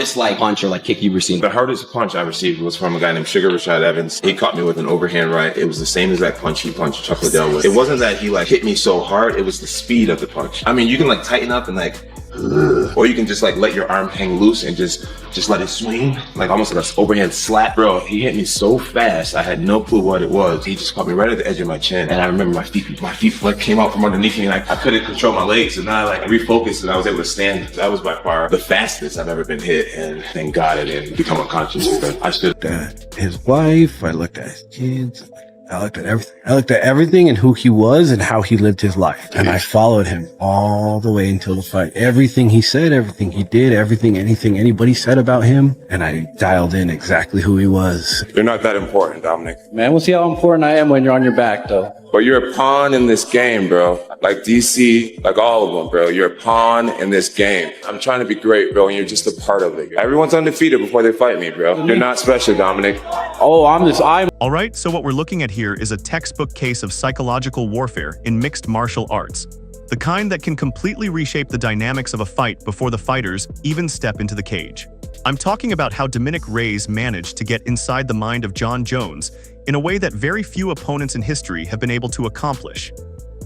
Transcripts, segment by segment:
It's like punch or like kick you received. The hardest punch I received was from a guy named Sugar Rashad Evans. He caught me with an overhand right. It was the same exact punch he punched Chuck Liddell with. It wasn't that he like hit me so hard, it was the speed of the punch. I mean, you can like tighten up and like, or you can just like let your arm hang loose and just let it swing, like almost like an overhand slap. Bro, he hit me so fast, I had no clue what it was. He just caught me right at the edge of my chin. And I remember my feet like came out from underneath me, like I couldn't control my legs. And I like refocused and I was able to stand. That was by far the fastest I've ever been hit. And thank God it didn't become unconscious. But I stood at his wife, I looked at his kids, I looked at everything. I looked at everything and who he was and how he lived his life. And I followed him all the way until the fight. Everything he said, everything he did, anything anybody said about him. And I dialed in exactly who he was. You're not that important, Dominic. Man, we'll see how important I am when you're on your back, though. But you're a pawn in this game, bro. Like DC, like all of them, bro. You're a pawn in this game. I'm trying to be great, bro, and you're just a part of it. Everyone's undefeated before they fight me, bro. You're not special, Dominic. Oh, I'm All right, so what we're looking at here is a textbook case of psychological warfare in mixed martial arts. The kind that can completely reshape the dynamics of a fight before the fighters even step into the cage. I'm talking about how Dominic Reyes managed to get inside the mind of Jon Jones in a way that very few opponents in history have been able to accomplish.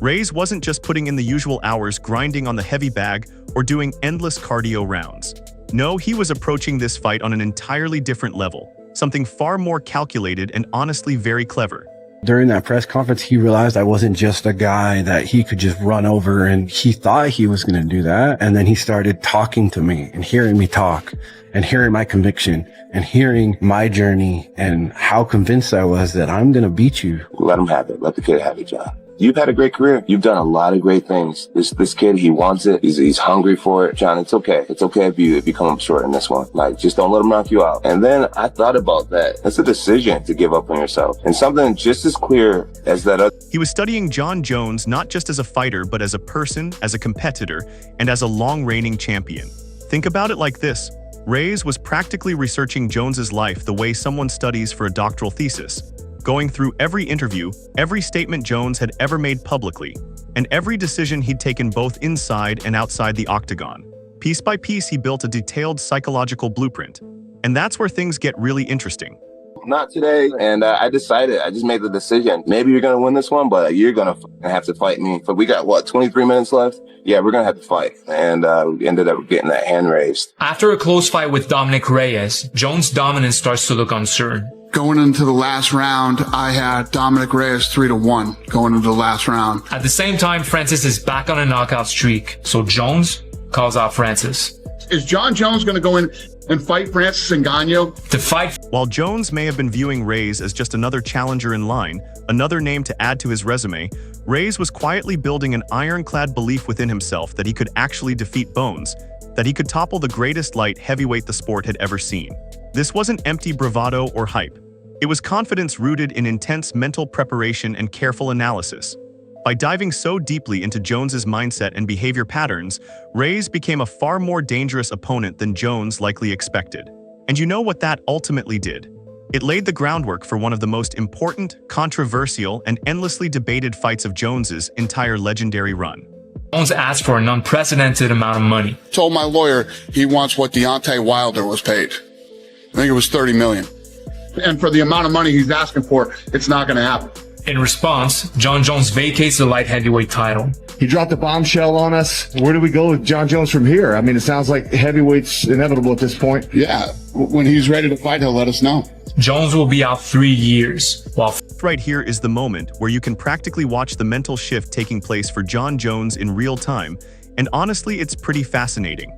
Reyes wasn't just putting in the usual hours grinding on the heavy bag or doing endless cardio rounds. No, he was approaching this fight on an entirely different level, something far more calculated and honestly very clever. During that press conference, he realized I wasn't just a guy that he could just run over, and he thought he was going to do that. And then he started talking to me and hearing me talk and hearing my conviction and hearing my journey and how convinced I was that I'm going to beat you. Let him have it. Let the kid have it, John. You've had a great career. You've done a lot of great things. This kid, he wants it. He's hungry for it. John, it's okay. It's okay if you come up short in this one. Like, just don't let him knock you out. And then I thought about that. It's a decision to give up on yourself. And something just as clear as that other. He was studying Jon Jones not just as a fighter, but as a person, as a competitor, and as a long-reigning champion. Think about it like this. Reyes was practically researching Jones's life the way someone studies for a doctoral thesis, going through every interview, every statement Jones had ever made publicly, and every decision he'd taken both inside and outside the octagon. Piece by piece, he built a detailed psychological blueprint. And that's where things get really interesting. Not today. And I just made the decision. Maybe you're going to win this one, but you're going to have to fight me. But we got, 23 minutes left? Yeah, we're going to have to fight. And we ended up getting that hand raised. After a close fight with Dominic Reyes, Jones' dominance starts to look uncertain. Going into the last round, I had Dominic Reyes 3-1 going into the last round. At the same time, Francis is back on a knockout streak, so Jones calls out Francis. Is Jon Jones going to go in and fight Francis Ngannou? To fight. While Jones may have been viewing Reyes as just another challenger in line, another name to add to his resume, Reyes was quietly building an ironclad belief within himself that he could actually defeat Bones, that he could topple the greatest light heavyweight the sport had ever seen. This wasn't empty bravado or hype. It was confidence rooted in intense mental preparation and careful analysis. By diving so deeply into Jones's mindset and behavior patterns, Reyes became a far more dangerous opponent than Jones likely expected. And you know what that ultimately did? It laid the groundwork for one of the most important, controversial, and endlessly debated fights of Jones's entire legendary run. Jones asked for an unprecedented amount of money. Told my lawyer he wants what Deontay Wilder was paid. I think it was $30 million. And for the amount of money he's asking for, it's not going to happen. In response, Jon Jones vacates the light heavyweight title. He dropped a bombshell on us. Where do we go with Jon Jones from here? I mean, it sounds like heavyweight's inevitable at this point. Yeah, when he's ready to fight, he'll let us know. Jones will be out 3 years, while right here is the moment where you can practically watch the mental shift taking place for Jon Jones in real time, and honestly, it's pretty fascinating.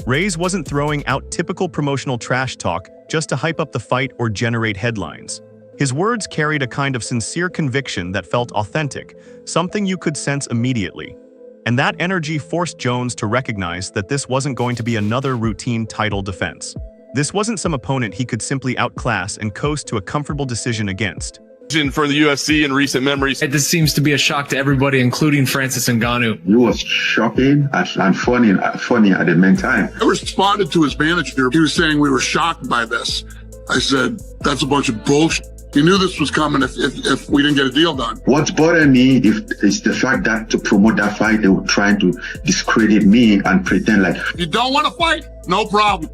Reyes wasn't throwing out typical promotional trash talk just to hype up the fight or generate headlines. His words carried a kind of sincere conviction that felt authentic, something you could sense immediately. And that energy forced Jones to recognize that this wasn't going to be another routine title defense. This wasn't some opponent he could simply outclass and coast to a comfortable decision against. For the UFC in recent memories. This seems to be a shock to everybody, including Francis Ngannou. It was shocking and funny at the same time. I responded to his manager. He was saying we were shocked by this. I said, that's a bunch of bullshit. He knew this was coming if we didn't get a deal done. What's bothering me is the fact that to promote that fight, they were trying to discredit me and pretend like... You don't want to fight? No problem.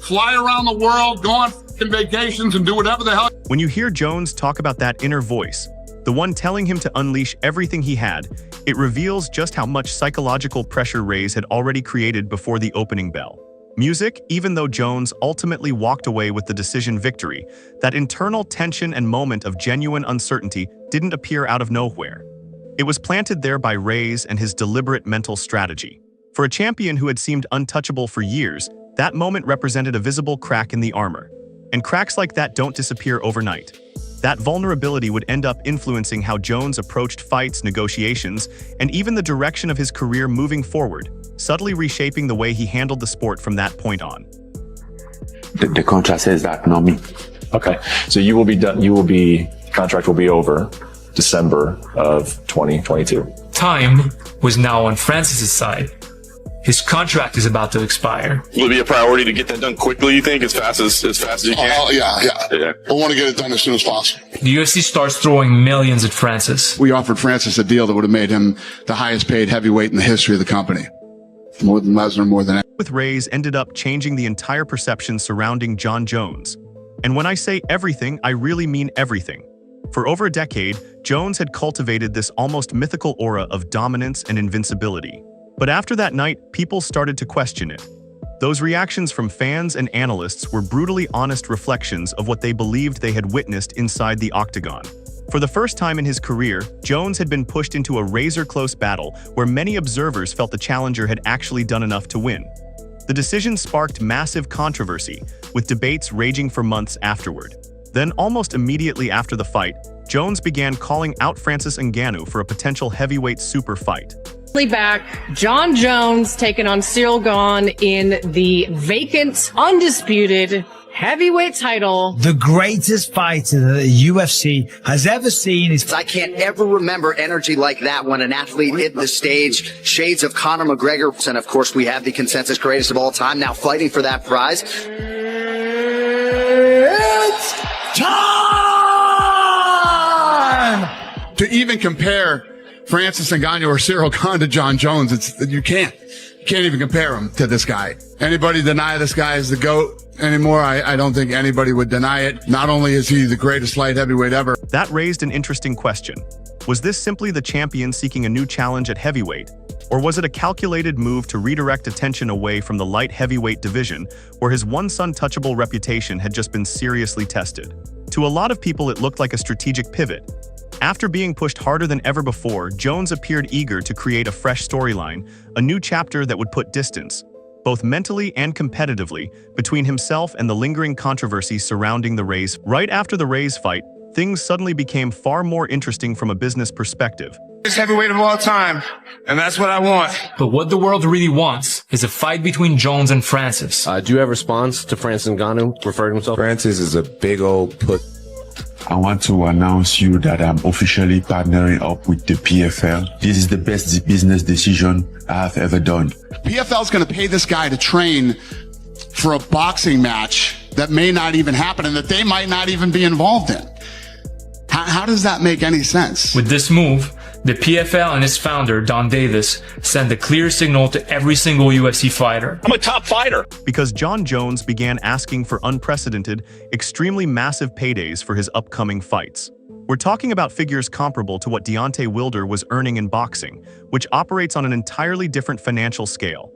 fly around the world, go on fucking vacations, and do whatever the hell. When you hear Jones talk about that inner voice, the one telling him to unleash everything he had, it reveals just how much psychological pressure Reyes had already created before the opening bell. Music, even though Jones ultimately walked away with the decision victory, that internal tension and moment of genuine uncertainty didn't appear out of nowhere. It was planted there by Reyes and his deliberate mental strategy. For a champion who had seemed untouchable for years, that moment represented a visible crack in the armor. And cracks like that don't disappear overnight. That vulnerability would end up influencing how Jones approached fights, negotiations, and even the direction of his career moving forward, subtly reshaping the way he handled the sport from that point on. The contract says that, not me. Okay, so you will be done. Contract will be over December of 2022. Time was now on Francis's side. His contract is about to expire. Will it be a priority to get that done quickly, you think, as fast as you can? Yeah. I want to get it done as soon as possible. The UFC starts throwing millions at Francis. We offered Francis a deal that would have made him the highest paid heavyweight in the history of the company. More than Lesnar, more than... With Reyes ended up changing the entire perception surrounding Jon Jones. And when I say everything, I really mean everything. For over a decade, Jones had cultivated this almost mythical aura of dominance and invincibility. But after that night, people started to question it. Those reactions from fans and analysts were brutally honest reflections of what they believed they had witnessed inside the octagon. For the first time in his career, Jones had been pushed into a razor-close battle where many observers felt the challenger had actually done enough to win. The decision sparked massive controversy, with debates raging for months afterward. Then, almost immediately after the fight, Jones began calling out Francis Ngannou for a potential heavyweight super fight. Back, Jon Jones taking on Cyril Gane in the vacant, undisputed heavyweight title. The greatest fighter that the UFC has ever seen is... I can't ever remember energy like that when an athlete hit the stage. Shades of Conor McGregor. And of course, we have the consensus greatest of all time now fighting for that prize. It's time! To even compare Francis Ngannou or Cyril Gane to Jon Jones, you can't even compare him to this guy. Anybody deny this guy is the GOAT anymore? I don't think anybody would deny it. Not only is he the greatest light heavyweight ever. That raised an interesting question. Was this simply the champion seeking a new challenge at heavyweight? Or was it a calculated move to redirect attention away from the light heavyweight division, where his once untouchable reputation had just been seriously tested? To a lot of people, it looked like a strategic pivot. After being pushed harder than ever before, Jones appeared eager to create a fresh storyline, a new chapter that would put distance, both mentally and competitively, between himself and the lingering controversy surrounding the Reyes. Right after the Reyes fight, things suddenly became far more interesting from a business perspective. Heavyweight of all time, and that's what I want. But what the world really wants is a fight between Jones and Francis. Do you have a response to Francis Ngannou referring to himself? Francis is a big old put. I want to announce you that I'm officially partnering up with the PFL. This is the best business decision I have ever done. PFL is going to pay this guy to train for a boxing match that may not even happen and that they might not even be involved in. How does that make any sense? With this move, the PFL and its founder, Don Davis, send a clear signal to every single UFC fighter. I'm a top fighter. Because Jon Jones began asking for unprecedented, extremely massive paydays for his upcoming fights. We're talking about figures comparable to what Deontay Wilder was earning in boxing, which operates on an entirely different financial scale.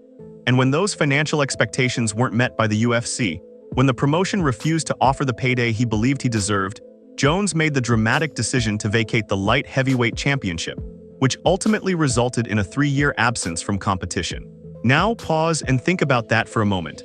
And when those financial expectations weren't met by the UFC, when the promotion refused to offer the payday he believed he deserved, Jones made the dramatic decision to vacate the light heavyweight championship, which ultimately resulted in a 3-year absence from competition. Now pause and think about that for a moment.